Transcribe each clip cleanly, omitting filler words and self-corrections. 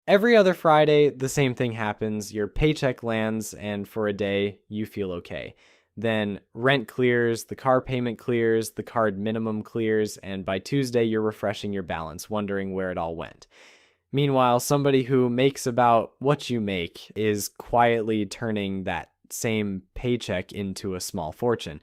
Every other Friday, the same thing happens. Your paycheck lands, and for a day, you feel okay. Then rent clears, the car payment clears, the card minimum clears, and by Tuesday, you're refreshing your balance, wondering where it all went. Meanwhile, somebody who makes about what you make is quietly turning that same paycheck into a small fortune.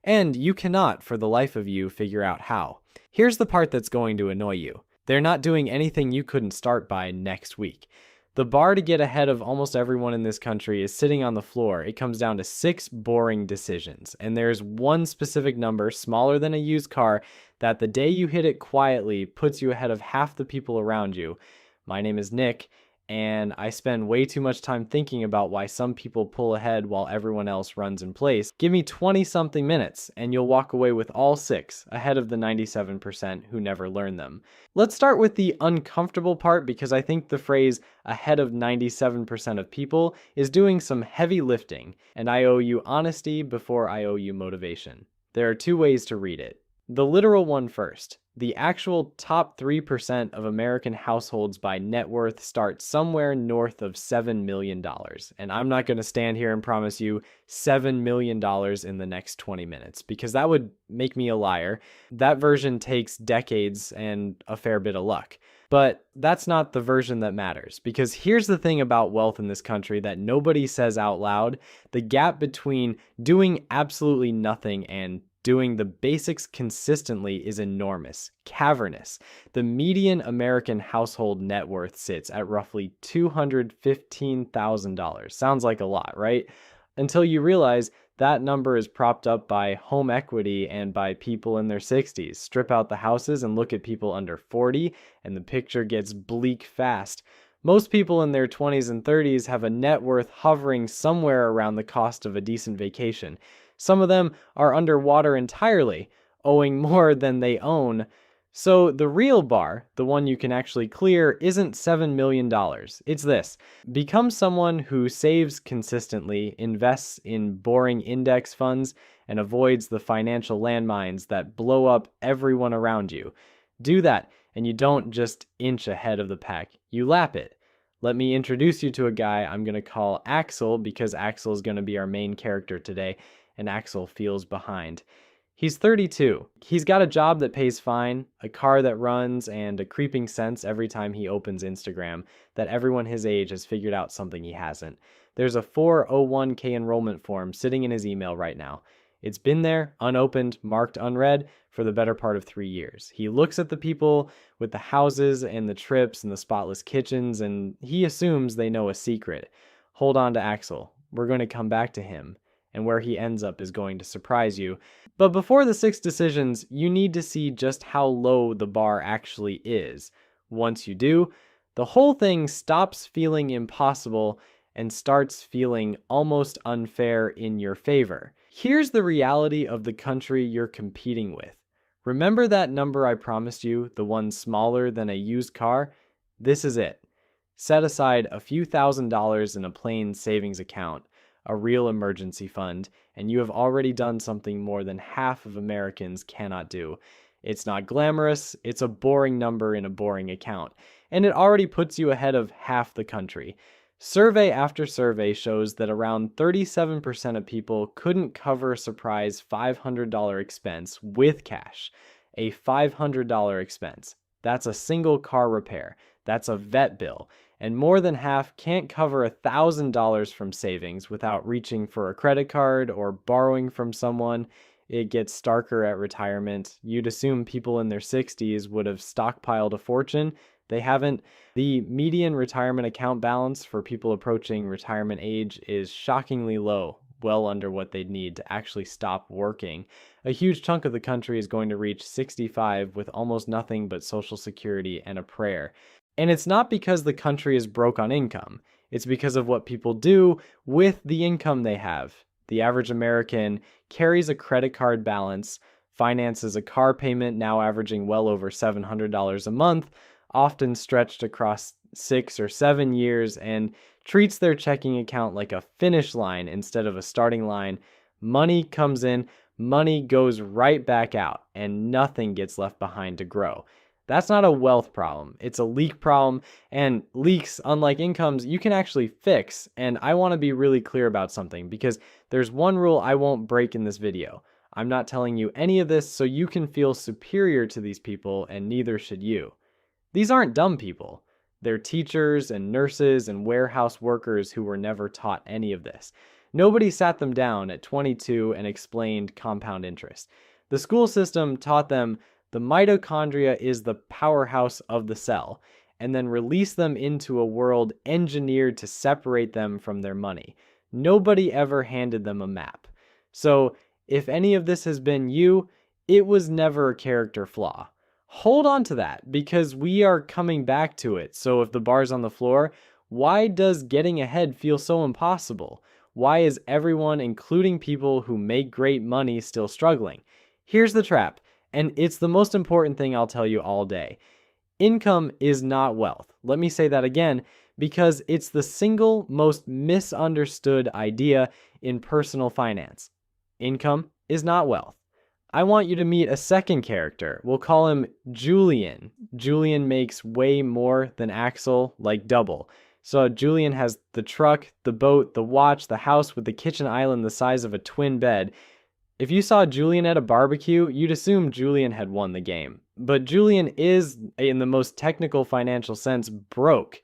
And you cannot, for the life of you, figure out how. Here's the part that's going to annoy you. They're not doing anything you couldn't start by next week. The bar to get ahead of almost everyone in this country is sitting on the floor. It comes down to 6 boring decisions, and there's one specific number, smaller than a used car, that the day you hit it quietly puts you ahead of half the people around you. My name is Nick, and I spend way too much time thinking about why some people pull ahead while everyone else runs in place. Give me 20-something minutes, and you'll walk away with all 6, ahead of the 97% who never learn them. Let's start with the uncomfortable part, because I think the phrase ahead of 97% of people is doing some heavy lifting, and I owe you honesty before I owe you motivation. There are 2 ways to read it. The literal one first. The actual top 3% of American households by net worth start somewhere north of $7 million. And I'm not going to stand here and promise you $7 million in the next 20 minutes, because that would make me a liar. That version takes decades and a fair bit of luck. But that's not the version that matters, because here's the thing about wealth in this country that nobody says out loud. The gap between doing absolutely nothing and doing the basics consistently is enormous, cavernous. The median American household net worth sits at roughly $215,000. Sounds like a lot, right? Until you realize that number is propped up by home equity and by people in their 60s. Strip out the houses and look at people under 40, and the picture gets bleak fast. Most people in their 20s and 30s have a net worth hovering somewhere around the cost of a decent vacation. Some of them are underwater entirely, owing more than they own. So the real bar, the one you can actually clear, isn't $7 million. It's this. Become someone who saves consistently, invests in boring index funds, and avoids the financial landmines that blow up everyone around you. Do that, and you don't just inch ahead of the pack. You lap it. Let me introduce you to a guy I'm going to call Axel, because Axel is going to be our main character today, and Axel feels behind. He's 32. He's got a job that pays fine, a car that runs, and a creeping sense every time he opens Instagram that everyone his age has figured out something he hasn't. There's a 401k enrollment form sitting in his email right now. It's been there, unopened, marked unread, for the better part of 3 years. He looks at the people with the houses and the trips and the spotless kitchens, and he assumes they know a secret. Hold on to Axel. We're going to come back to him, and where he ends up is going to surprise you. But before the 6 decisions, you need to see just how low the bar actually is. Once you do, the whole thing stops feeling impossible and starts feeling almost unfair in your favor. Here's the reality of the country you're competing with. Remember that number I promised you, the one smaller than a used car? This is it. Set aside a few $1,000s in a plain savings account, a real emergency fund, and you have already done something more than half of Americans cannot do. It's not glamorous, it's a boring number in a boring account, and it already puts you ahead of half the country. Survey after survey shows that around 37% of people couldn't cover a surprise $500 expense with cash. A $500 expense. That's a single car repair. That's a vet bill. And more than half can't cover $1,000 from savings without reaching for a credit card or borrowing from someone. It gets starker at retirement. You'd assume people in their 60s would have stockpiled a fortune. They haven't. The median retirement account balance for people approaching retirement age is shockingly low, well under what they'd need to actually stop working. A huge chunk of the country is going to reach 65 with almost nothing but Social Security and a prayer. And it's not because the country is broke on income. It's because of what people do with the income they have. The average American carries a credit card balance, finances a car payment now averaging well over $700 a month, often stretched across 6 or 7 years, and treats their checking account like a finish line instead of a starting line. Money comes in, money goes right back out, and nothing gets left behind to grow. That's not a wealth problem. It's a leak problem, and leaks, unlike incomes, you can actually fix. And I want to be really clear about something because there's one rule I won't break in this video. I'm not telling you any of this so you can feel superior to these people, and neither should you. These aren't dumb people. They're teachers and nurses and warehouse workers who were never taught any of this. Nobody sat them down at 22 and explained compound interest. The school system taught them the mitochondria is the powerhouse of the cell, and then released them into a world engineered to separate them from their money. Nobody ever handed them a map. So, if any of this has been you, it was never a character flaw. Hold on to that because we are coming back to it. So if the bar's on the floor, why does getting ahead feel so impossible? Why is everyone, including people who make great money, still struggling? Here's the trap, and it's the most important thing I'll tell you all day. Income is not wealth. Let me say that again because it's the single most misunderstood idea in personal finance. Income is not wealth. I want you to meet a second character. We'll call him Julian. Julian makes way more than Axel, like double. So Julian has the truck, the boat, the watch, the house with the kitchen island the size of a twin bed. If you saw Julian at a barbecue, you'd assume Julian had won the game. But Julian is, in the most technical financial sense, broke.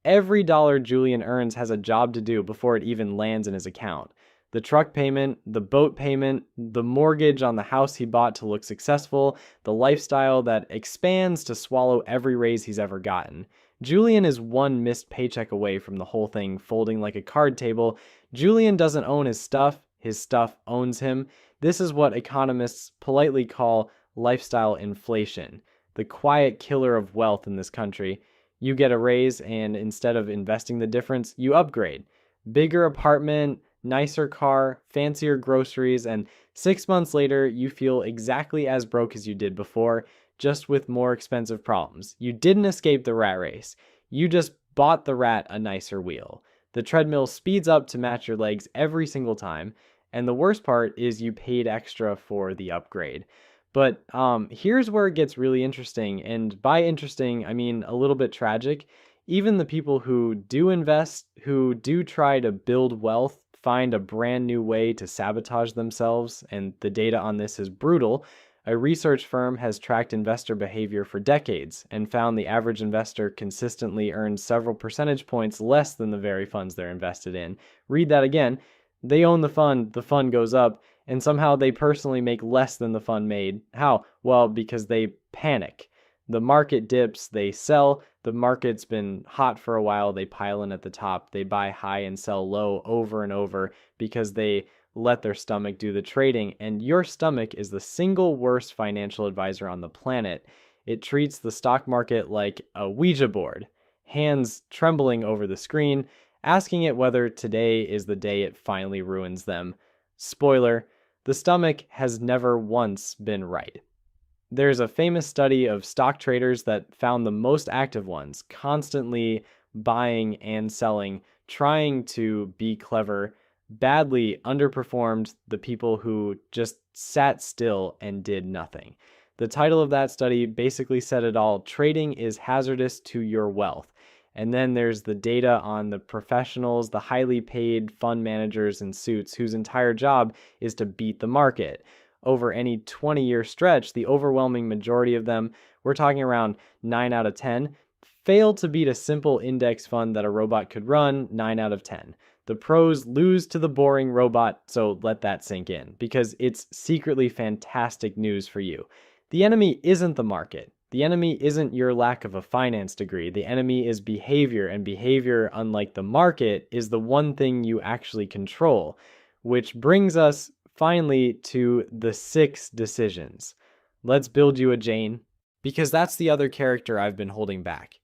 Every dollar Julian earns has a job to do before it even lands in his account. The truck payment, the boat payment, the mortgage on the house he bought to look successful, the lifestyle that expands to swallow every raise he's ever gotten. Julian is one missed paycheck away from the whole thing folding like a card table. Julian doesn't own his stuff owns him. This is what economists politely call lifestyle inflation, the quiet killer of wealth in this country. You get a raise and instead of investing the difference, you upgrade. Bigger apartment, nicer car, fancier groceries, and 6 months later, you feel exactly as broke as you did before, just with more expensive problems. You didn't escape the rat race. You just bought the rat a nicer wheel. The treadmill speeds up to match your legs every single time, and the worst part is you paid extra for the upgrade. But here's where it gets really interesting, and by interesting, I mean a little bit tragic. Even the people who do invest, who do try to build wealth, find a brand new way to sabotage themselves, and the data on this is brutal. A research firm has tracked investor behavior for decades and found the average investor consistently earns several percentage points less than the very funds they're invested in. Read that again. They own the fund goes up, and somehow they personally make less than the fund made. How? Well, because they panic. The market dips, they sell. The market's been hot for a while, they pile in at the top. They buy high and sell low over and over because they let their stomach do the trading. And your stomach is the single worst financial advisor on the planet. It treats the stock market like a Ouija board, hands trembling over the screen, asking it whether today is the day it finally ruins them. Spoiler, the stomach has never once been right. There's a famous study of stock traders that found the most active ones, constantly buying and selling, trying to be clever, badly underperformed the people who just sat still and did nothing. The title of that study basically said it all: trading is hazardous to your wealth. And then there's the data on the professionals, the highly paid fund managers in suits whose entire job is to beat the market. Over any 20-year stretch, the overwhelming majority of them, we're talking around 9 out of 10, failed to beat a simple index fund that a robot could run 9 out of 10. The pros lose to the boring robot, so let that sink in, because it's secretly fantastic news for you. The enemy isn't the market. The enemy isn't your lack of a finance degree. The enemy is behavior, and behavior, unlike the market, is the one thing you actually control, which brings us finally to the 6 decisions. Let's build you a Jane, because that's the other character I've been holding back.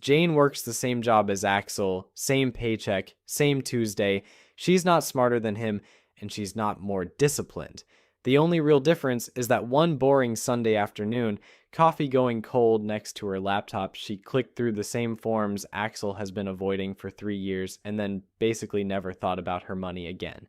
Jane works the same job as Axel, same paycheck, same Tuesday. She's not smarter than him, and she's not more disciplined. The only real difference is that one boring Sunday afternoon, coffee going cold next to her laptop, she clicked through the same forms Axel has been avoiding for 3 years and then basically never thought about her money again.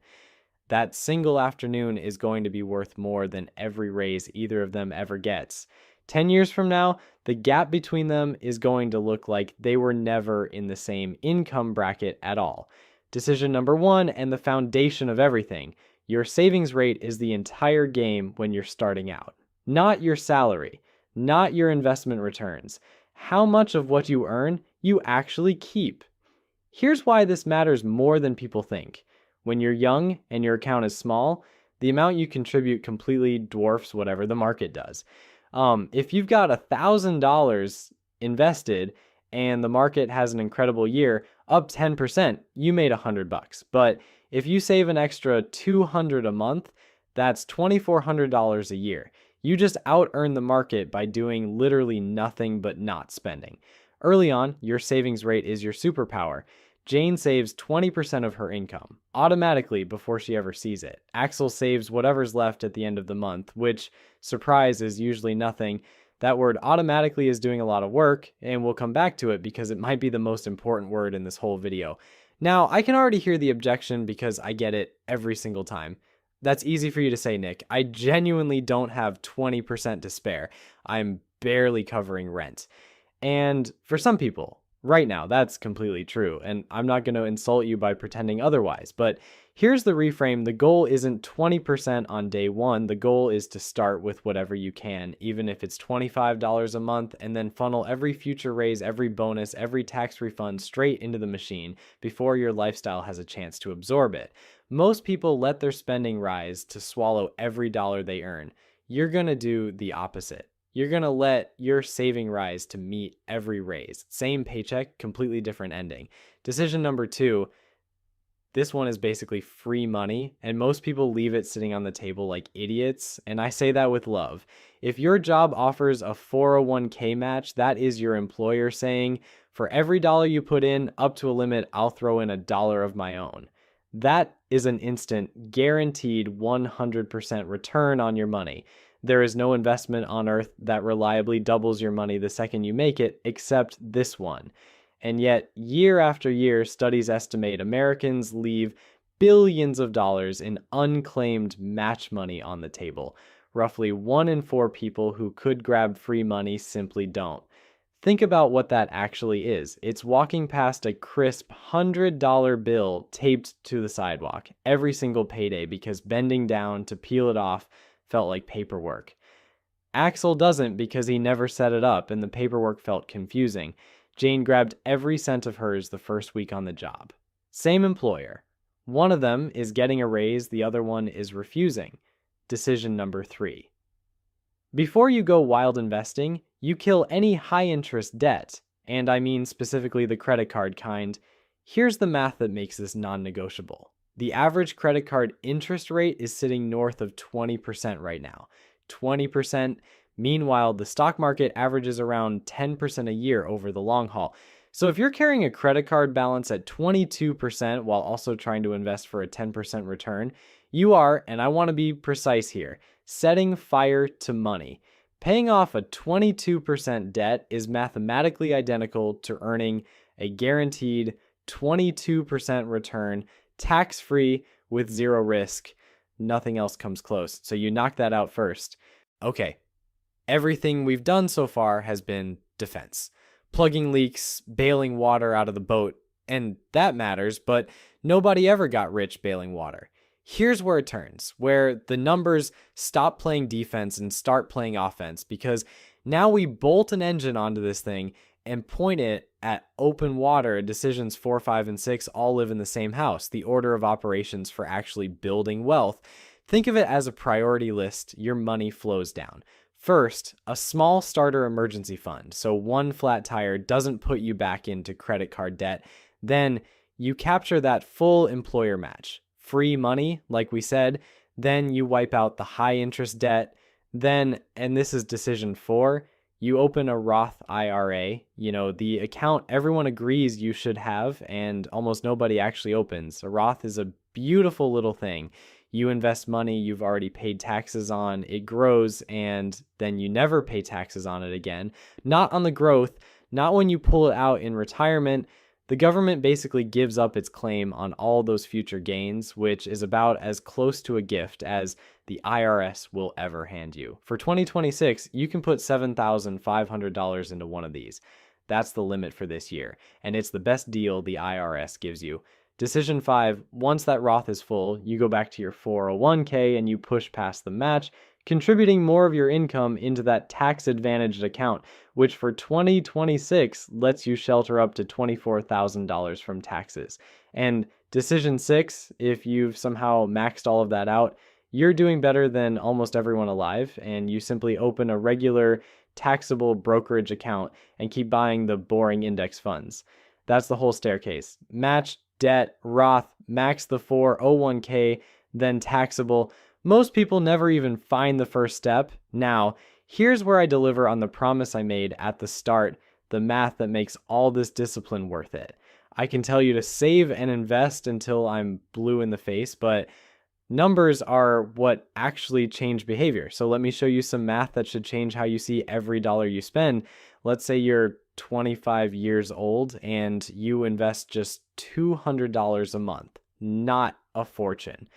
That single afternoon is going to be worth more than every raise either of them ever gets. 10 years from now, the gap between them is going to look like they were never in the same income bracket at all. Decision number one, and the foundation of everything: your savings rate is the entire game when you're starting out. Not your salary, not your investment returns. How much of what you earn you actually keep. Here's why this matters more than people think. When you're young and your account is small, the amount you contribute completely dwarfs whatever the market does. If you've got $1,000 invested and the market has an incredible year, up 10%, you made $100. But if you save an extra $200 a month, that's $2,400 a year. You just out-earn the market by doing literally nothing but not spending. Early on, your savings rate is your superpower. Jane saves 20% of her income, automatically before she ever sees it. Axel saves whatever's left at the end of the month, which, surprise, is usually nothing. That word automatically is doing a lot of work, and we'll come back to it because it might be the most important word in this whole video. Now, I can already hear the objection because I get it every single time. That's easy for you to say, Nick. I genuinely don't have 20% to spare. I'm barely covering rent. And for some people, right now, that's completely true. And I'm not going to insult you by pretending otherwise. But here's the reframe. The goal isn't 20% on day one. The goal is to start with whatever you can, even if it's $25 a month, and then funnel every future raise, every bonus, every tax refund straight into the machine before your lifestyle has a chance to absorb it. Most people let their spending rise to swallow every dollar they earn. You're going to do the opposite. You're going to let your saving rise to meet every raise. Same paycheck, completely different ending. Decision number two, this one is basically free money, and most people leave it sitting on the table like idiots, and I say that with love. If your job offers a 401k match, that is your employer saying, for every dollar you put in, up to a limit, I'll throw in $1 of my own. That is an instant, guaranteed 100% return on your money. There is no investment on earth that reliably doubles your money the second you make it, except this one. And yet, year after year, studies estimate Americans leave billions of dollars in unclaimed match money on the table. Roughly 1 in 4 people who could grab free money simply don't. Think about what that actually is. It's walking past a crisp $100 bill taped to the sidewalk every single payday because bending down to peel it off felt like paperwork. Axel doesn't because he never set it up and the paperwork felt confusing. Jane grabbed every cent of hers the first week on the job. Same employer. One of them is getting a raise, the other one is refusing. Decision number 3. Before you go wild investing, you kill any high-interest debt, and I mean specifically the credit card kind. Here's the math that makes this non-negotiable. The average credit card interest rate is sitting north of 20% right now. 20%. Meanwhile, the stock market averages around 10% a year over the long haul. So if you're carrying a credit card balance at 22% while also trying to invest for a 10% return, you are, and I want to be precise here, setting fire to money. Paying off a 22% debt is mathematically identical to earning a guaranteed 22% return, tax-free with zero risk. Nothing else comes close. So you knock that out first. Okay, everything we've done so far has been defense. Plugging leaks, bailing water out of the boat, and that matters, but nobody ever got rich bailing water. Here's where it turns, where the numbers stop playing defense and start playing offense, because now we bolt an engine onto this thing and point it at open water. Decisions 4, 5, and 6 all live in the same house, the order of operations for actually building wealth. Think of it as a priority list. Your money flows down. First, a small starter emergency fund, so one flat tire doesn't put you back into credit card debt. Then you capture that full employer match. Free money, like we said, then you wipe out the high interest debt. Then, and this is decision 4, you open a Roth IRA, the account everyone agrees you should have and almost nobody actually opens. A Roth is a beautiful little thing. You invest money you've already paid taxes on, it grows, and then you never pay taxes on it again. Not on the growth, not when you pull it out in retirement. The government basically gives up its claim on all those future gains, which is about as close to a gift as the IRS will ever hand you. For 2026, you can put $7,500 into one of these. That's the limit for this year, and it's the best deal the IRS gives you. Decision 5, once that Roth is full, you go back to your 401k and you push past the match, contributing more of your income into that tax-advantaged account, which for 2026 lets you shelter up to $24,000 from taxes. And decision 6, if you've somehow maxed all of that out, you're doing better than almost everyone alive, and you simply open a regular taxable brokerage account and keep buying the boring index funds. That's the whole staircase. Match, debt, Roth, max the 401k, then taxable. Most people never even find the first step. Now, here's where I deliver on the promise I made at the start, the math that makes all this discipline worth it. I can tell you to save and invest until I'm blue in the face, but numbers are what actually change behavior. So let me show you some math that should change how you see every dollar you spend. Let's say you're 25 years old and you invest just $200 a month, not a fortune.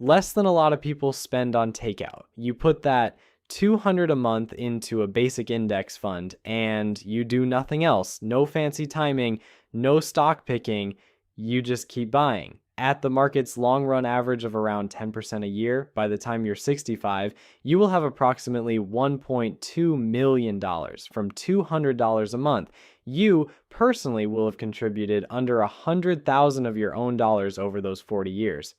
Less than a lot of people spend on takeout. You put that $200 a month into a basic index fund and you do nothing else. No fancy timing, no stock picking. You just keep buying. At the market's long run average of around 10% a year, by the time you're 65, you will have approximately $1.2 million from $200 a month. You personally will have contributed under $100,000 of your own dollars over those 40 years.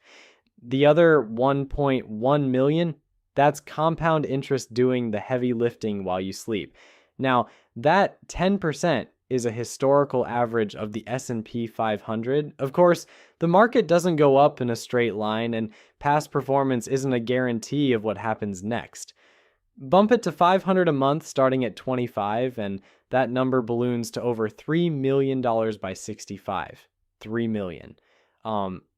The other 1.1 million, that's compound interest doing the heavy lifting while you sleep. Now, that 10% is a historical average of the S&P 500. Of course, the market doesn't go up in a straight line, and past performance isn't a guarantee of what happens next. Bump it to $500 a month starting at 25, and that number balloons to over $3 million by 65. $3 million.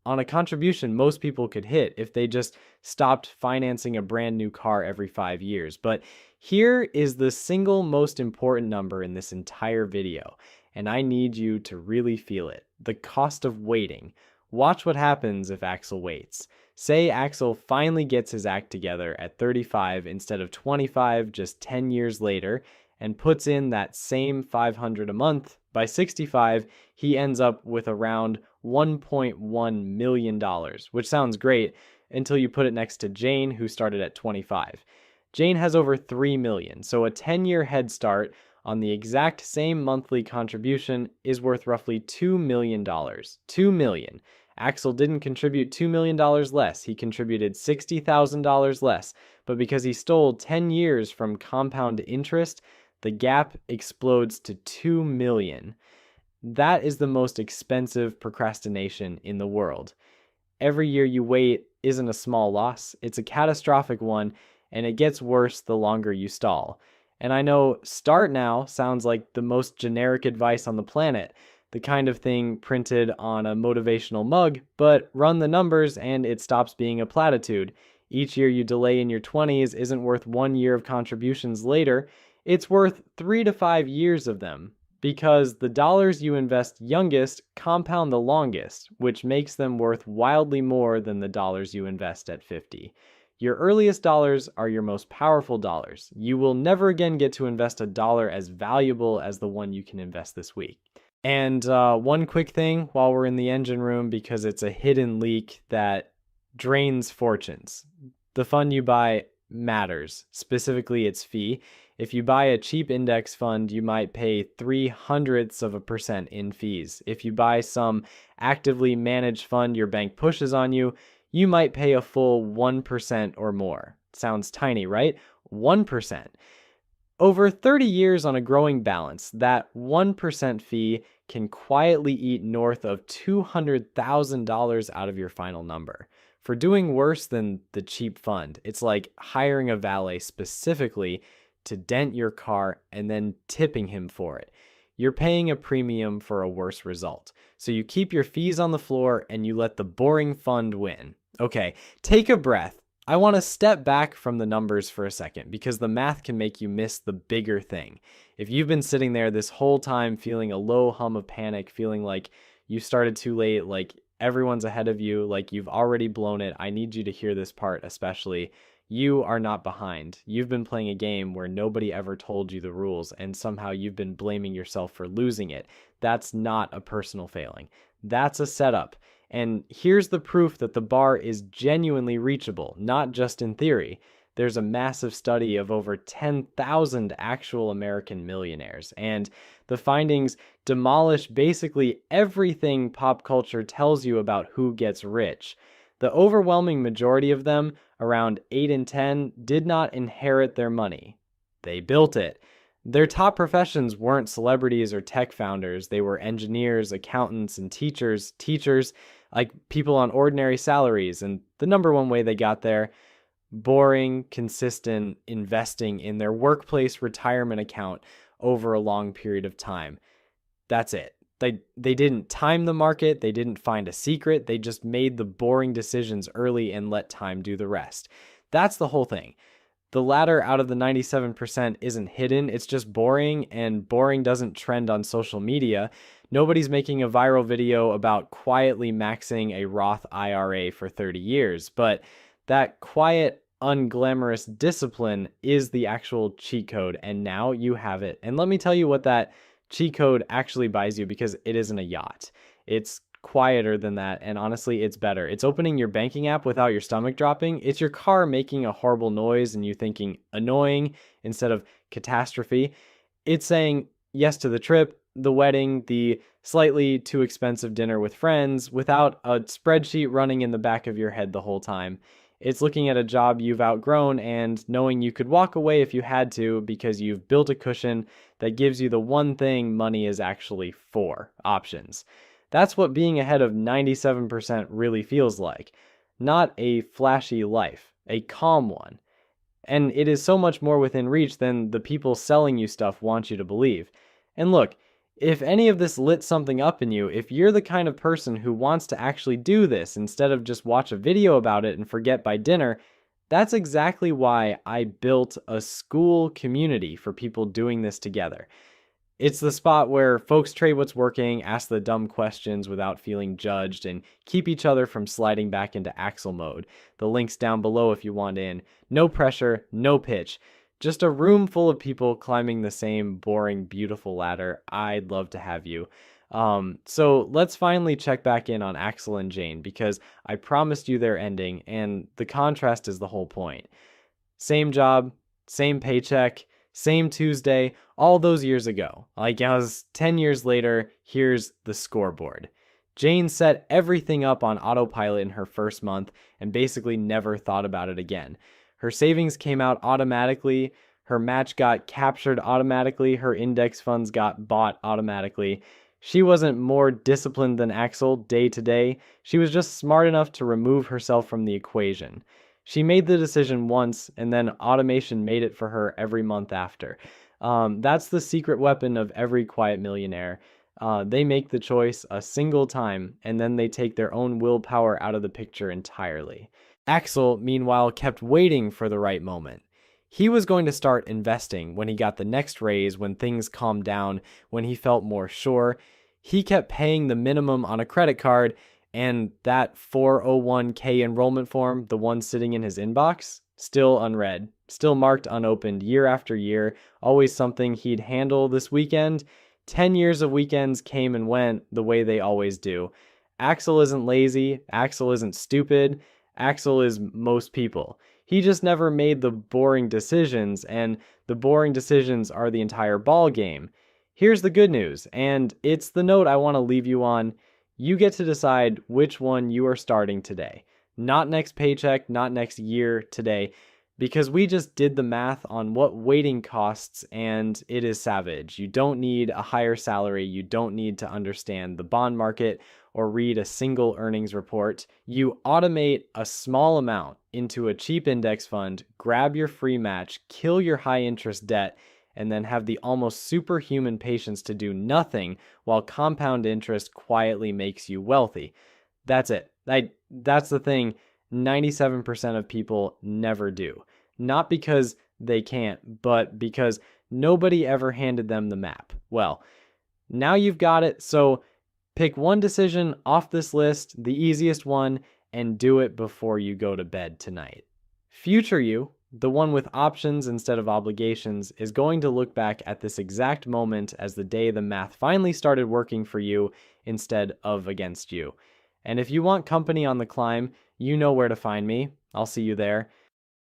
On a contribution most people could hit if they just stopped financing a brand new car every 5 years. But here is the single most important number in this entire video, and I need you to really feel it. The cost of waiting. Watch what happens if Axel waits. Say Axel finally gets his act together at 35 instead of 25 just 10 years later and puts in that same $500 a month. By 65, he ends up with around $1.1 million, which sounds great until you put it next to Jane, who started at 25. Jane has over $3 million, so a 10-year head start on the exact same monthly contribution is worth roughly $2 million. $2 million. Axel didn't contribute $2 million less. He contributed $60,000 less, but because he stole 10 years from compound interest, the gap explodes to $2 million. That is the most expensive procrastination in the world. Every year you wait isn't a small loss, it's a catastrophic one, and it gets worse the longer you stall. And I know start now sounds like the most generic advice on the planet, the kind of thing printed on a motivational mug, but run the numbers and it stops being a platitude. Each year you delay in your 20s isn't worth 1 year of contributions later, it's worth 3 to 5 years of them. Because the dollars you invest youngest compound the longest, which makes them worth wildly more than the dollars you invest at 50. Your earliest dollars are your most powerful dollars. You will never again get to invest a dollar as valuable as the one you can invest this week. And one quick thing while we're in the engine room, because it's a hidden leak that drains fortunes. The fund you buy matters, specifically its fee. If you buy a cheap index fund, you might pay 0.03% in fees. If you buy some actively managed fund your bank pushes on you, you might pay a full 1% or more. Sounds tiny, right? 1%. Over 30 years on a growing balance, that 1% fee can quietly eat north of $200,000 out of your final number. For doing worse than the cheap fund, it's like hiring a valet specifically to dent your car and then tipping him for it. You're paying a premium for a worse result. So you keep your fees on the floor and you let the boring fund win. Okay, take a breath. I want to step back from the numbers for a second because the math can make you miss the bigger thing. If you've been sitting there this whole time feeling a low hum of panic, feeling like you started too late, like everyone's ahead of you, like you've already blown it, I need you to hear this part especially. You are not behind. You've been playing a game where nobody ever told you the rules, and somehow you've been blaming yourself for losing it. That's not a personal failing. That's a setup. And here's the proof that the bar is genuinely reachable, not just in theory. There's a massive study of over 10,000 actual American millionaires, and the findings demolish basically everything pop culture tells you about who gets rich. The overwhelming majority of them, around 8 in 10, did not inherit their money. They built it. Their top professions weren't celebrities or tech founders. They were engineers, accountants, and teachers, like people on ordinary salaries. And the number one way they got there, boring, consistent investing in their workplace retirement account over a long period of time. That's it. They didn't time the market. They didn't find a secret. They just made the boring decisions early and let time do the rest. That's the whole thing. The ladder out of the 97% isn't hidden. It's just boring, and boring doesn't trend on social media. Nobody's making a viral video about quietly maxing a Roth IRA for 30 years, but that quiet, unglamorous discipline is the actual cheat code, and now you have it. And let me tell you what that cheat code actually buys you, because it isn't a yacht. It's quieter than that, and honestly, it's better. It's opening your banking app without your stomach dropping. It's your car making a horrible noise and you thinking annoying instead of catastrophe. It's saying yes to the trip, the wedding, the slightly too expensive dinner with friends without a spreadsheet running in the back of your head the whole time. It's looking at a job you've outgrown and knowing you could walk away if you had to, because you've built a cushion that gives you the one thing money is actually for: options. That's what being ahead of 97% really feels like. Not a flashy life, a calm one. And it is so much more within reach than the people selling you stuff want you to believe. And look, if any of this lit something up in you, if you're the kind of person who wants to actually do this instead of just watch a video about it and forget by dinner, that's exactly why I built a school community for people doing this together. It's the spot where folks trade what's working, ask the dumb questions without feeling judged, and keep each other from sliding back into Axel mode. The link's down below if you want in. No pressure, no pitch. Just a room full of people climbing the same boring, beautiful ladder. I'd love to have you. So let's finally check back in on Axel and Jane, because I promised you their ending, and the contrast is the whole point. Same job, same paycheck, same Tuesday, all those years ago. Like, I was 10 years later, here's the scoreboard. Jane set everything up on autopilot in her first month and basically never thought about it again. Her savings came out automatically, her match got captured automatically, her index funds got bought automatically. She wasn't more disciplined than Axel day to day. She was just smart enough to remove herself from the equation. She made the decision once, and then automation made it for her every month after. That's the secret weapon of every quiet millionaire. They make the choice a single time, and then they take their own willpower out of the picture entirely. Axel, meanwhile, kept waiting for the right moment. He was going to start investing when he got the next raise, when things calmed down, when he felt more sure. He kept paying the minimum on a credit card, and that 401k enrollment form, the one sitting in his inbox, still unread, still marked unopened year after year, always something he'd handle this weekend. 10 years of weekends came and went the way they always do. Axel isn't lazy, Axel isn't stupid, Axel is most people. He just never made the boring decisions, and the boring decisions are the entire ball game. Here's the good news, and it's the note I want to leave you on. You get to decide which one you are starting today. Not next paycheck, not next year, today. Because we just did the math on what waiting costs, and it is savage. You don't need a higher salary. You don't need to understand the bond market or read a single earnings report. You automate a small amount into a cheap index fund, grab your free match, kill your high interest debt, and then have the almost superhuman patience to do nothing while compound interest quietly makes you wealthy. That's it. That's the thing 97% of people never do. Not because they can't, but because Nobody ever handed them the map. Well, now you've got it, so pick one decision off this list, the easiest one, and do it before you go to bed tonight. Future you, the one with options instead of obligations, is going to look back at this exact moment as the day the math finally started working for you instead of against you. And if you want company on the climb, you know where to find me. I'll see you there.